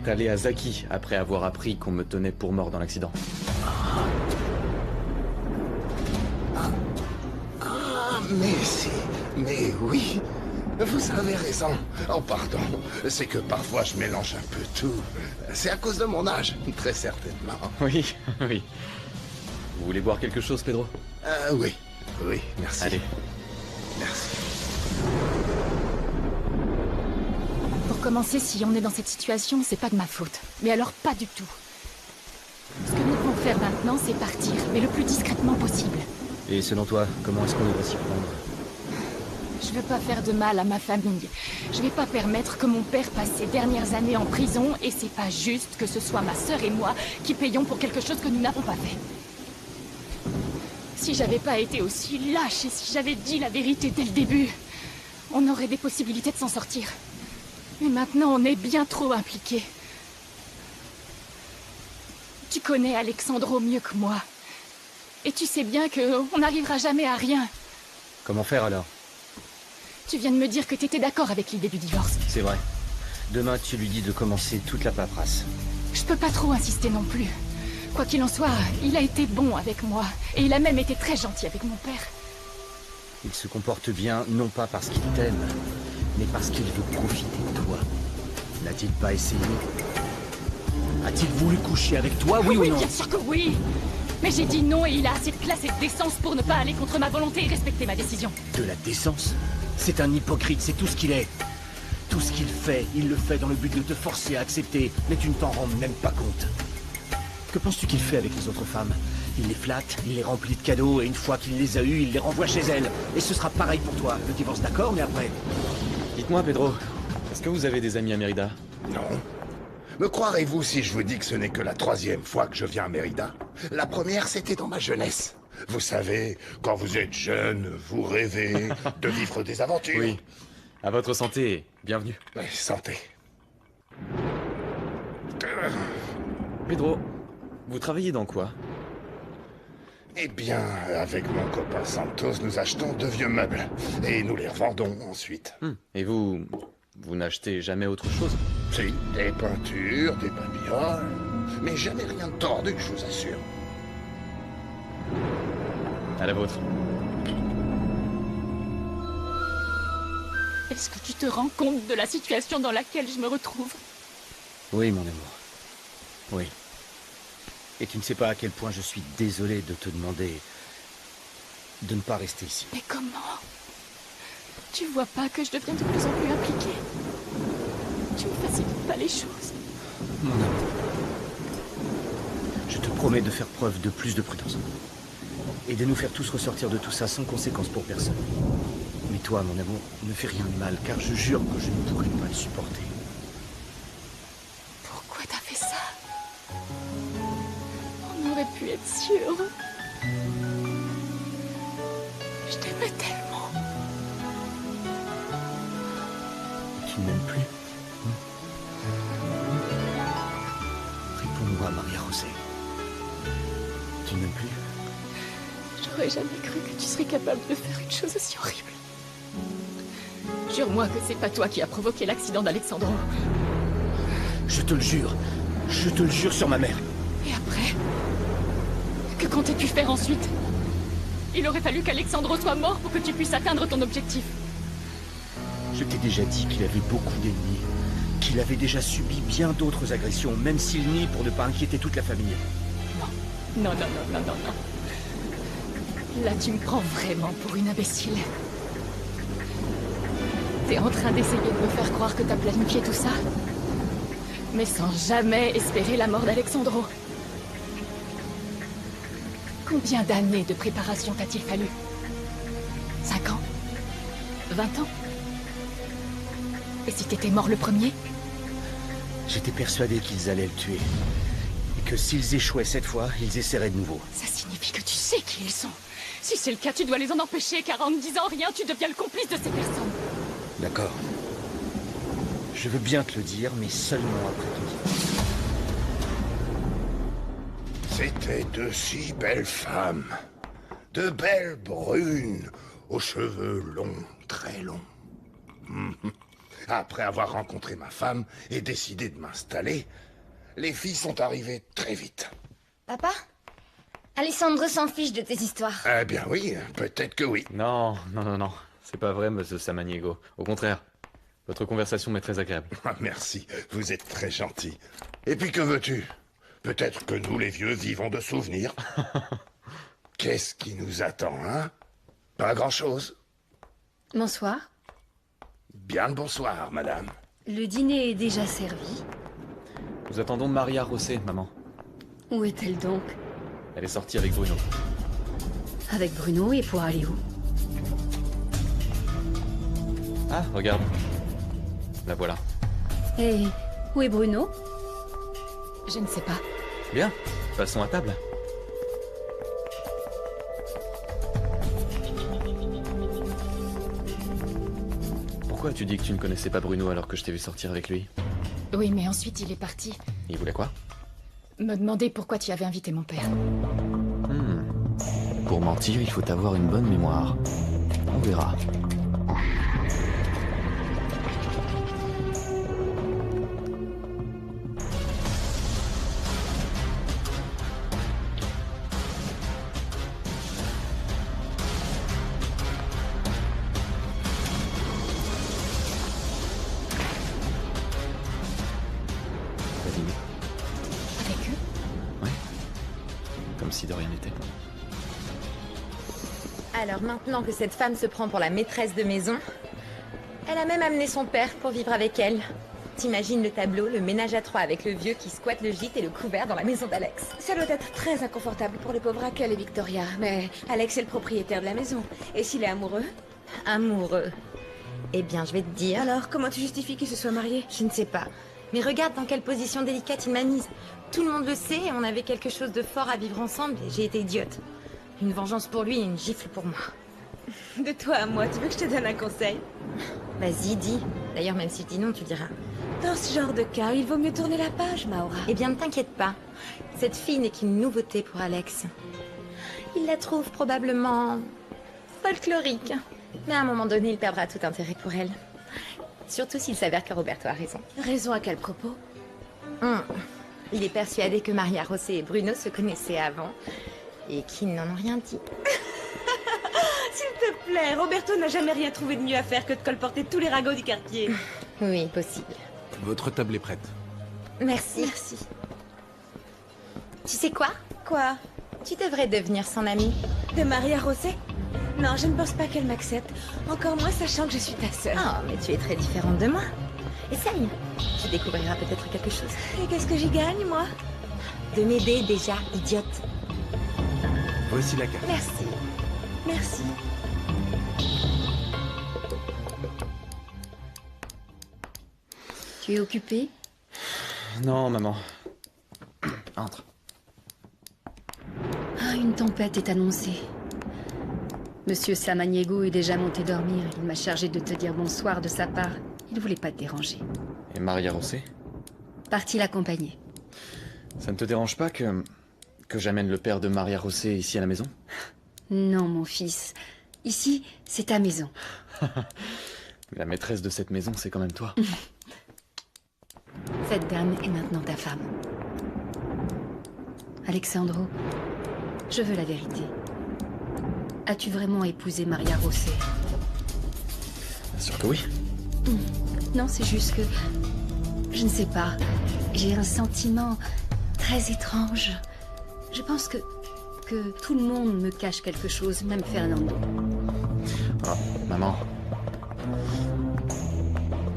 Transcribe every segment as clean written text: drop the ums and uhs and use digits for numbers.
est allé à Zaki après avoir appris qu'on me tenait pour mort dans l'accident. Mais oui, vous avez raison. Oh, pardon, c'est que parfois je mélange un peu tout. C'est à cause de mon âge, très certainement. Oui, oui. Vous voulez boire quelque chose, Pedro? Oui, merci. Allez. Merci. Pour commencer, si on est dans cette situation, c'est pas de ma faute. Mais alors pas du tout. Ce que nous devons faire maintenant, c'est partir, mais le plus discrètement possible. Et selon toi, comment est-ce qu'on devrait s'y prendre? Je veux pas faire de mal à ma famille. Je vais pas permettre que mon père passe ses dernières années en prison, et c'est pas juste que ce soit ma sœur et moi qui payons pour quelque chose que nous n'avons pas fait. Si j'avais pas été aussi lâche et si j'avais dit la vérité dès le début, on aurait des possibilités de s'en sortir. Mais maintenant, on est bien trop impliqués. Tu connais Alexandro mieux que moi. Et tu sais bien qu'on n'arrivera jamais à rien. Comment faire alors? Tu viens de me dire que t'étais d'accord avec l'idée du divorce. C'est vrai. Demain, tu lui dis de commencer toute la paperasse. Je peux pas trop insister non plus. Quoi qu'il en soit, il a été bon avec moi. Et il a même été très gentil avec mon père. Il se comporte bien, non pas parce qu'il t'aime, mais parce qu'il veut profiter de toi. N'a-t-il pas essayé? A-t-il voulu coucher avec toi, oui ou non? Bien sûr que oui. Mais j'ai dit non et il a assez de classe et de décence pour ne pas aller contre ma volonté et respecter ma décision. De la décence? C'est un hypocrite, c'est tout ce qu'il est. Tout ce qu'il fait, il le fait dans le but de te forcer à accepter, mais tu ne t'en rends même pas compte. Que penses-tu qu'il fait avec les autres femmes? Il les flatte, il les remplit de cadeaux, et une fois qu'il les a eues, il les renvoie chez elles. Et ce sera pareil pour toi. Le divorce, d'accord, mais après... Dites-moi, Pedro, est-ce que vous avez des amis à Mérida? Non. Me croirez-vous si je vous dis que ce n'est que la 3e fois que je viens à Mérida? La première, c'était dans ma jeunesse. Vous savez, quand vous êtes jeune, vous rêvez de vivre des aventures. Oui. À votre santé, bienvenue. Oui, santé. Pedro, vous travaillez dans quoi? Eh bien, avec mon copain Santos, nous achetons de vieux meubles. Et nous les revendons ensuite. Et vous n'achetez jamais autre chose? Si, des peintures, des babioles, mais jamais rien de tordu, je vous assure. À la vôtre. Est-ce que tu te rends compte de la situation dans laquelle je me retrouve? Oui, mon amour. Oui. Et tu ne sais pas à quel point je suis désolé de te demander de ne pas rester ici. Mais comment? Tu vois pas que je deviens de plus en plus impliquée? Tu ne facilites pas les choses. Mon amour. Je te promets de faire preuve de plus de prudence. Et de nous faire tous ressortir de tout ça sans conséquence pour personne. Mais toi, mon amour, ne fais rien de mal, car je jure que je ne pourrai pas le supporter. Pourquoi t'as fait ça? On aurait pu être sûr. Je t'aimais tellement. Tu ne m'aimes plus? Réponds-moi, Maria José. Tu ne m'aimes plus? J'aurais jamais cru que tu serais capable de faire une chose aussi horrible. Jure-moi que c'est pas toi qui as provoqué l'accident d'Alexandro. Je te le jure. Je te le jure sur ma mère. Et après? Que comptais-tu faire ensuite? Il aurait fallu qu'Alexandro soit mort pour que tu puisses atteindre ton objectif. Je t'ai déjà dit qu'il avait beaucoup d'ennemis. Qu'il avait déjà subi bien d'autres agressions, même s'il nie pour ne pas inquiéter toute la famille. Non. Là, tu me prends vraiment pour une imbécile. T'es en train d'essayer de me faire croire que t'as planifié tout ça, mais sans jamais espérer la mort d'Alexandro. Combien d'années de préparation t'a-t-il fallu? 5 ans? 20 ans? Et si t'étais mort le premier? J'étais persuadé qu'ils allaient le tuer. Et que s'ils échouaient cette fois, ils essaieraient de nouveau. Ça signifie que tu sais qui ils sont. Si c'est le cas, tu dois les en empêcher, car en ne disant rien, tu deviens le complice de ces personnes. D'accord. Je veux bien te le dire, mais seulement après ton divorce. C'était de si belles femmes. De belles brunes, aux cheveux longs, très longs. Après avoir rencontré ma femme et décidé de m'installer, les filles sont arrivées très vite. Papa? Alessandro s'en fiche de tes histoires. Eh bien oui, peut-être que oui. Non, non, non, non. C'est pas vrai, monsieur Samaniego. Au contraire, votre conversation m'est très agréable. Ah, merci, vous êtes très gentil. Et puis que veux-tu? Peut-être que nous, les vieux, vivons de souvenirs. Qu'est-ce qui nous attend, hein? Pas grand-chose. Bonsoir. Bien le bonsoir, madame. Le dîner est déjà servi. Nous attendons Maria Rosé, maman. Où est-elle donc? Elle est sortie avec Bruno. Avec Bruno et pour aller où? Ah, regarde. La voilà. Et où est Bruno? Je ne sais pas. Bien, passons à table. Pourquoi tu dis que tu ne connaissais pas Bruno alors que je t'ai vu sortir avec lui? Oui, mais ensuite il est parti. Il voulait quoi? Me demander pourquoi tu avais invité mon père. Pour mentir, il faut avoir une bonne mémoire. On verra. T'as dîné? Avec eux? Ouais. Comme si de rien n'était. Alors maintenant que cette femme se prend pour la maîtresse de maison, elle a même amené son père pour vivre avec elle. T'imagines le tableau, le ménage à trois avec le vieux qui squatte le gîte et le couvert dans la maison d'Alex. Ça doit être très inconfortable pour les pauvres Raquel et Victoria, mais Alex est le propriétaire de la maison. Et s'il est amoureux? Amoureux. Eh bien, je vais te dire... Alors, comment tu justifies qu'il se soit marié? Je ne sais pas. Mais regarde dans quelle position délicate il m'a mise. Tout le monde le sait, on avait quelque chose de fort à vivre ensemble et j'ai été idiote. Une vengeance pour lui et une gifle pour moi. De toi à moi, tu veux que je te donne un conseil? Vas-y, dis. D'ailleurs, même si je dis non, tu diras. Dans ce genre de cas, il vaut mieux tourner la page, Maura. Eh bien, ne t'inquiète pas. Cette fille n'est qu'une nouveauté pour Alex. Il la trouve probablement... folklorique. Mais à un moment donné, il perdra tout intérêt pour elle. Surtout s'il s'avère que Roberto a raison. Raison à quel propos? Il est persuadé que Maria Rosé et Bruno se connaissaient avant et qu'ils n'en ont rien dit. S'il te plaît, Roberto n'a jamais rien trouvé de mieux à faire que de colporter tous les ragots du quartier. Oui, possible. Votre table est prête. Merci. Merci. Tu sais quoi? Quoi? Tu devrais devenir son amie. De Maria Rosé? Non, je ne pense pas qu'elle m'accepte. Encore moins sachant que je suis ta sœur. Oh, mais tu es très différente de moi. Essaye. Tu découvriras peut-être quelque chose. Et qu'est-ce que j'y gagne, moi? De m'aider déjà, idiote. Voici la carte. Merci. Merci. Tu es occupé? Non, maman. Entre. Ah, une tempête est annoncée. Monsieur Samaniego est déjà monté dormir. Il m'a chargé de te dire bonsoir de sa part. Il ne voulait pas te déranger. Et Maria Rosé? Parti l'accompagner. Ça ne te dérange pas que j'amène le père de Maria Rosé ici à la maison? Non, mon fils. Ici, c'est ta maison. La maîtresse de cette maison, c'est quand même toi. Cette dame est maintenant ta femme. Alexandro, je veux la vérité. As-tu vraiment épousé Maria Rosé? Bien sûr que oui. Non, c'est juste que... Je ne sais pas. J'ai un sentiment très étrange. Je pense que tout le monde me cache quelque chose, même Fernando. Oh, maman.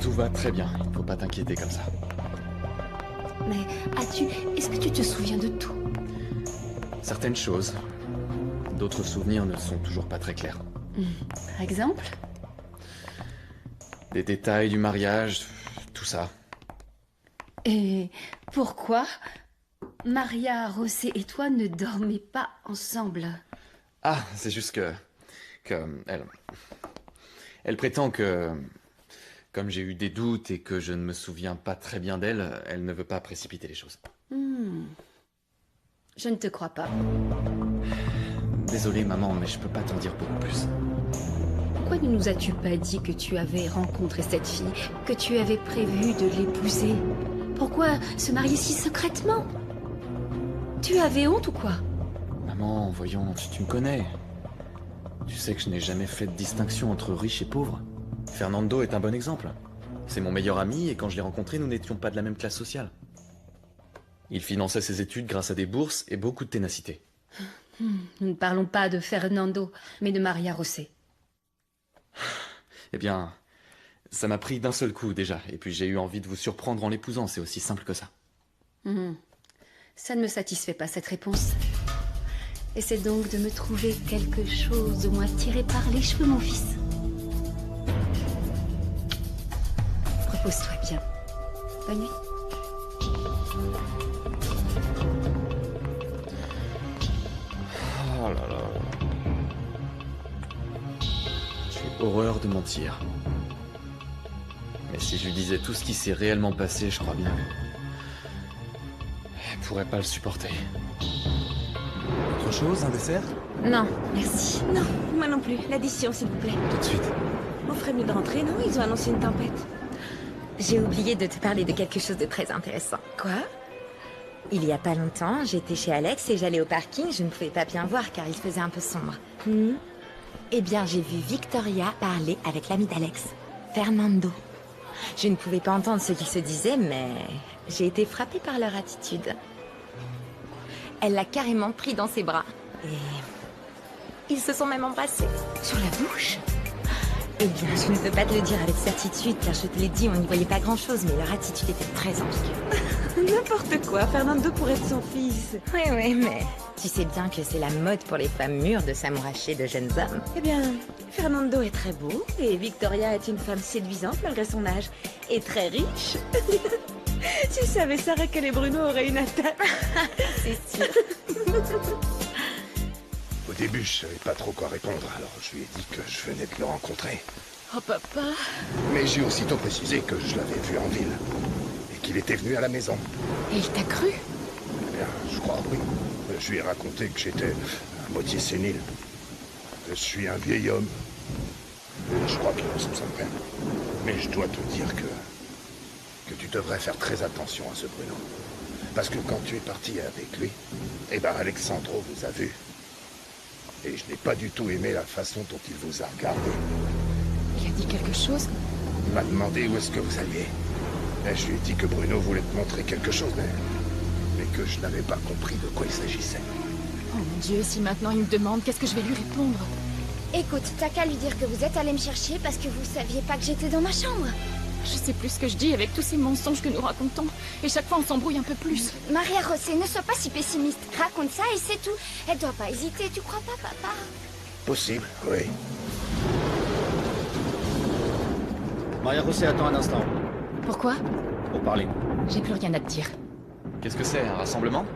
Tout va très bien. Il ne faut pas t'inquiéter comme ça. Mais est-ce que tu te souviens de tout? Certaines choses. D'autres souvenirs ne sont toujours pas très clairs. Par exemple? Des détails du mariage, tout ça. Et pourquoi Maria Rosé et toi ne dormez pas ensemble? Ah, c'est juste que elle prétend que, comme j'ai eu des doutes et que je ne me souviens pas très bien d'elle, elle ne veut pas précipiter les choses. Je ne te crois pas. Désolé, maman, mais je peux pas t'en dire beaucoup plus. Pourquoi ne nous as-tu pas dit que tu avais rencontré cette fille, que tu avais prévu de l'épouser? Pourquoi se marier si secrètement? Tu avais honte ou quoi? Maman, voyons, tu me connais. Tu sais que je n'ai jamais fait de distinction entre riches et pauvres. Fernando est un bon exemple. C'est mon meilleur ami et quand je l'ai rencontré, nous n'étions pas de la même classe sociale. Il finançait ses études grâce à des bourses et beaucoup de ténacité. Nous ne parlons pas de Fernando, mais de Maria José. Eh bien, ça m'a pris d'un seul coup déjà, et puis j'ai eu envie de vous surprendre en l'épousant, c'est aussi simple que ça. Ça ne me satisfait pas, cette réponse. Essaie donc de me trouver quelque chose de moins tiré par les cheveux, mon fils. Repose-toi bien. Bonne nuit. Oh là là. J'ai horreur de mentir. Mais si je lui disais tout ce qui s'est réellement passé, je crois bien. Elle pourrait pas le supporter. Autre chose, un dessert? Non, merci. Non, moi non plus. L'addition, s'il vous plaît. Tout de suite. On ferait mieux de rentrer, non? Ils ont annoncé une tempête. J'ai oublié de te parler de quelque chose de très intéressant. Quoi? Il y a pas longtemps, j'étais chez Alex et j'allais au parking, je ne pouvais pas bien voir car il faisait un peu sombre. Eh bien, j'ai vu Victoria parler avec l'ami d'Alex, Fernando. Je ne pouvais pas entendre ce qu'ils se disaient, mais j'ai été frappée par leur attitude. Elle l'a carrément pris dans ses bras. Et ils se sont même embrassés. Sur la bouche? Eh bien, je ne peux pas te le dire avec certitude, car je te l'ai dit, on n'y voyait pas grand-chose, mais leur attitude était très ambiguë. N'importe quoi, Fernando pourrait être son fils. Oui, mais tu sais bien que c'est la mode pour les femmes mûres de s'amouracher de jeunes hommes. Eh bien, Fernando est très beau, et Victoria est une femme séduisante malgré son âge, et très riche. Tu savais, Sarah, que les Bruno auraient une attaque. C'est sûr. Au début, je savais pas trop quoi répondre, alors je lui ai dit que je venais de le rencontrer. Oh, papa. Mais j'ai aussitôt précisé que je l'avais vu en ville, et qu'il était venu à la maison. Et il t'a cru? Eh bien, je crois, oui. Je lui ai raconté que j'étais à moitié sénile. Je suis un vieil homme. Et je crois qu'il ne soupçonne rien. Mais je dois te dire que tu devrais faire très attention à ce Bruno. Parce que quand tu es parti avec lui, eh ben Alexandro vous a vu. Et je n'ai pas du tout aimé la façon dont il vous a regardé. Il a dit quelque chose? Il m'a demandé où est-ce que vous alliez. Et je lui ai dit que Bruno voulait te montrer quelque chose, mais que je n'avais pas compris de quoi il s'agissait. Oh mon Dieu, si maintenant il me demande, qu'est-ce que je vais lui répondre? Écoute, t'as qu'à lui dire que vous êtes allé me chercher parce que vous saviez pas que j'étais dans ma chambre. Je sais plus ce que je dis avec tous ces mensonges que nous racontons. Et chaque fois, on s'embrouille un peu plus. Maria José, ne sois pas si pessimiste. Raconte ça et c'est tout. Elle doit pas hésiter, tu crois pas, papa? Possible, oui. Maria José, attends un instant. Pourquoi? Pour parler. J'ai plus rien à te dire. Qu'est-ce que c'est, un rassemblement?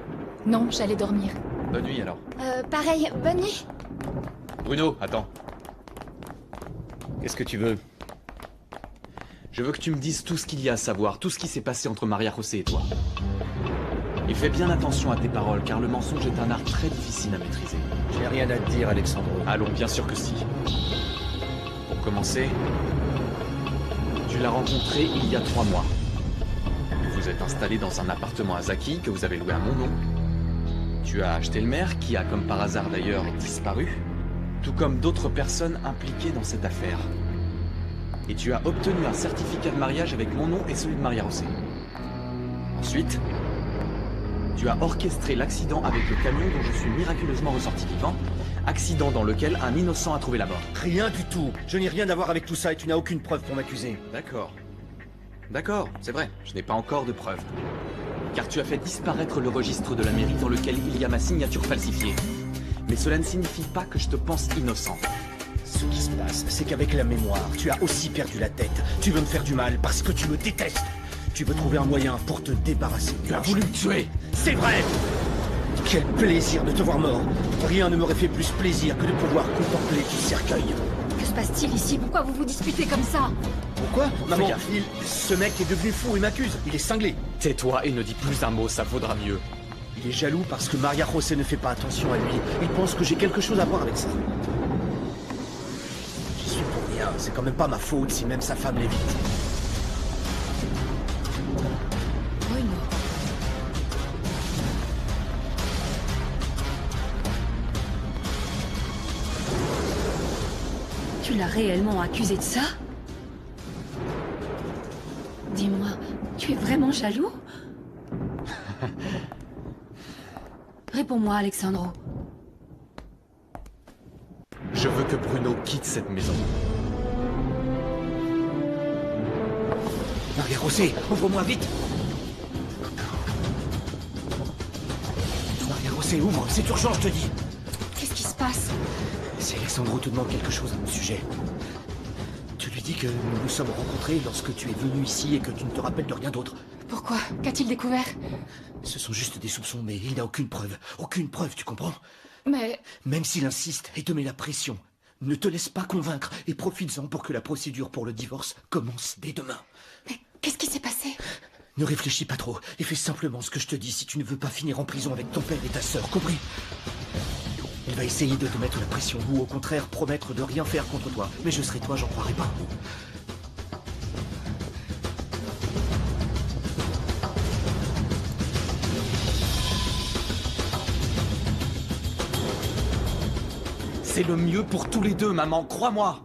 Non, j'allais dormir. Bonne nuit alors. Pareil, bonne nuit. Bruno, attends. Qu'est-ce que tu veux? Je veux que tu me dises tout ce qu'il y a à savoir, tout ce qui s'est passé entre Maria José et toi. Et fais bien attention à tes paroles, car le mensonge est un art très difficile à maîtriser. J'ai rien à te dire, Alexandro. Allons, bien sûr que si. Pour commencer, tu l'as rencontré il y a 3 mois. Vous vous êtes installé dans un appartement à Zaki que vous avez loué à mon nom. Tu as acheté le maire, qui a, comme par hasard d'ailleurs, disparu, tout comme d'autres personnes impliquées dans cette affaire. Et tu as obtenu un certificat de mariage avec mon nom et celui de Maria José. Ensuite, tu as orchestré l'accident avec le camion dont je suis miraculeusement ressorti vivant, accident dans lequel un innocent a trouvé la mort. Rien du tout. Je n'ai rien à voir avec tout ça et tu n'as aucune preuve pour m'accuser. D'accord. D'accord, c'est vrai, je n'ai pas encore de preuves. Car tu as fait disparaître le registre de la mairie dans lequel il y a ma signature falsifiée. Mais cela ne signifie pas que je te pense innocent. Ce qui se passe, c'est qu'avec la mémoire, tu as aussi perdu la tête. Tu veux me faire du mal parce que tu me détestes. Tu veux trouver un moyen pour te débarrasser. Tu as voulu me tuer. C'est vrai! Quel plaisir de te voir mort. Rien ne m'aurait fait plus plaisir que de pouvoir contempler ton cercueil. Que se passe-t-il ici? Pourquoi vous vous disputez comme ça? Pourquoi? Maman, Fais gaffe. ce mec est devenu fou et m'accuse. Il est cinglé. Tais-toi et ne dis plus un mot, ça vaudra mieux. Il est jaloux parce que Maria José ne fait pas attention à lui. Il pense que j'ai quelque chose à voir avec ça. Je suis pour C'est quand même pas ma faute si même sa femme l'évite. Bruno. Tu l'as réellement accusé de ça? Dis-moi, tu es vraiment jaloux? Réponds-moi, Alexandro. Je veux que Bruno quitte cette maison. Maria José, ouvre-moi vite! Maria José, ouvre, c'est urgent, je te dis! Qu'est-ce qui se passe? Si Alexandro te demande quelque chose à mon sujet, tu lui dis que nous nous sommes rencontrés lorsque tu es venu ici et que tu ne te rappelles de rien d'autre. Pourquoi? Qu'a-t-il découvert? Ce sont juste des soupçons, mais il n'a aucune preuve, tu comprends? Mais... Même s'il insiste et te met la pression, ne te laisse pas convaincre et profites-en pour que la procédure pour le divorce commence dès demain. Mais qu'est-ce qui s'est passé? Ne réfléchis pas trop et fais simplement ce que je te dis si tu ne veux pas finir en prison avec ton père et ta sœur, compris? Il va essayer de te mettre la pression ou au contraire promettre de rien faire contre toi, mais je serai toi, j'en croirai pas. C'est le mieux pour tous les deux, maman, crois-moi.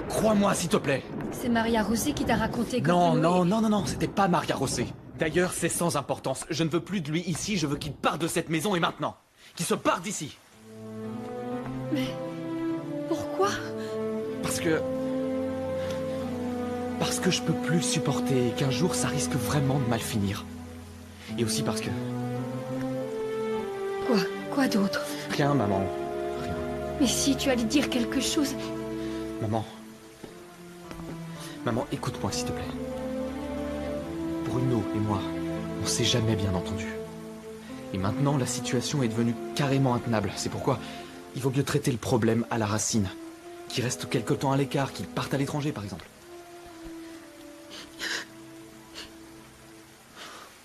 Crois-moi, s'il te plaît. C'est Maria José qui t'a raconté que Non, Bruno non, c'était pas Maria José. D'ailleurs, c'est sans importance. Je ne veux plus de lui ici, je veux qu'il parte de cette maison et maintenant. Qu'il se parte d'ici. Mais... pourquoi? Parce que je peux plus le supporter et qu'un jour ça risque vraiment de mal finir. Et aussi parce que... Quoi d'autre? Rien, maman. Rien. Mais si tu allais dire quelque chose... Maman, écoute-moi s'il te plaît. Bruno et moi, on s'est jamais bien entendus. Et maintenant, la situation est devenue carrément intenable. C'est pourquoi il vaut mieux traiter le problème à la racine. Qu'il reste quelque temps à l'écart, qu'il parte à l'étranger par exemple.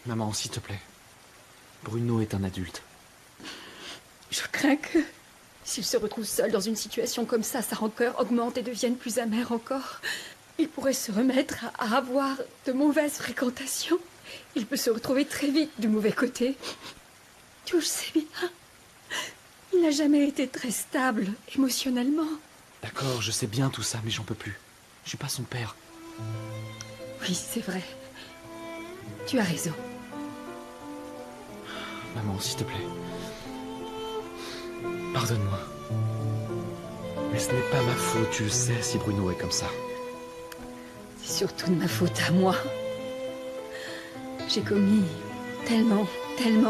Maman, s'il te plaît. Bruno est un adulte. Je crains que... s'il se retrouve seul dans une situation comme ça, sa rancœur augmente et devienne plus amère encore. Il pourrait se remettre à avoir de mauvaises fréquentations. Il peut se retrouver très vite du mauvais côté. Tu le sais bien. Il n'a jamais été très stable émotionnellement. D'accord, je sais bien tout ça, mais j'en peux plus. Je suis pas son père. Oui, c'est vrai. Tu as raison. Maman, s'il te plaît. Pardonne-moi. Mais ce n'est pas ma faute, tu le sais, si Bruno est comme ça. C'est surtout de ma faute à moi. J'ai commis tellement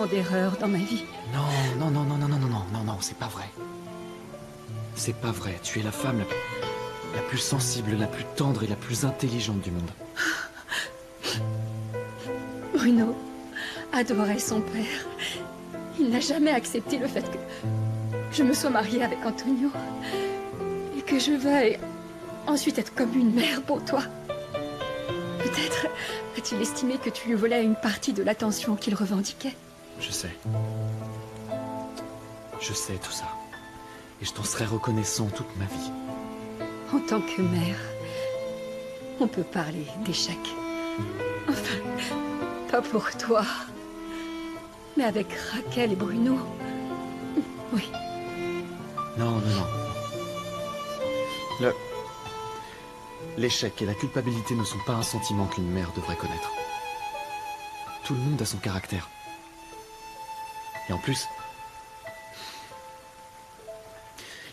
d'erreurs dans ma vie. Non, c'est pas vrai. C'est pas vrai, tu es la femme la plus sensible, la plus tendre et la plus intelligente du monde. Bruno adorait son père. Il n'a jamais accepté le fait que je me sois mariée avec Antonio et que je veuille ensuite être comme une mère pour toi. Peut-être a-t-il estimé que tu lui volais une partie de l'attention qu'il revendiquait. Je sais. Je sais tout ça. Et je t'en serai reconnaissant toute ma vie. En tant que mère, on peut parler d'échec. Enfin, pas pour toi, mais avec Raquel et Bruno. Oui. Non. L'échec et la culpabilité ne sont pas un sentiment qu'une mère devrait connaître. Tout le monde a son caractère. Et en plus,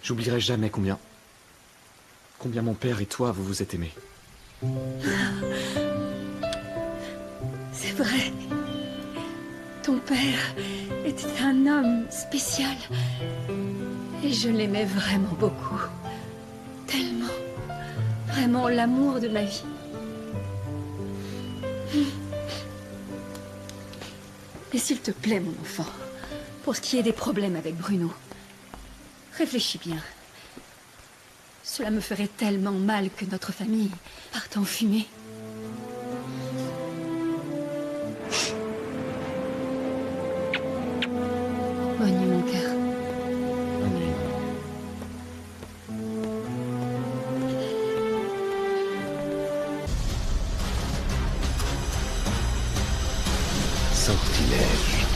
j'oublierai jamais combien mon père et toi vous vous êtes aimés. C'est vrai. Ton père était un homme spécial. Et je l'aimais vraiment beaucoup. Tellement. Vraiment l'amour de ma vie. Mais s'il te plaît, mon enfant, pour ce qui est des problèmes avec Bruno, réfléchis bien. Cela me ferait tellement mal que notre famille parte en fumée. Bonne nuit, mon cœur. Bonne nuit. sortilège.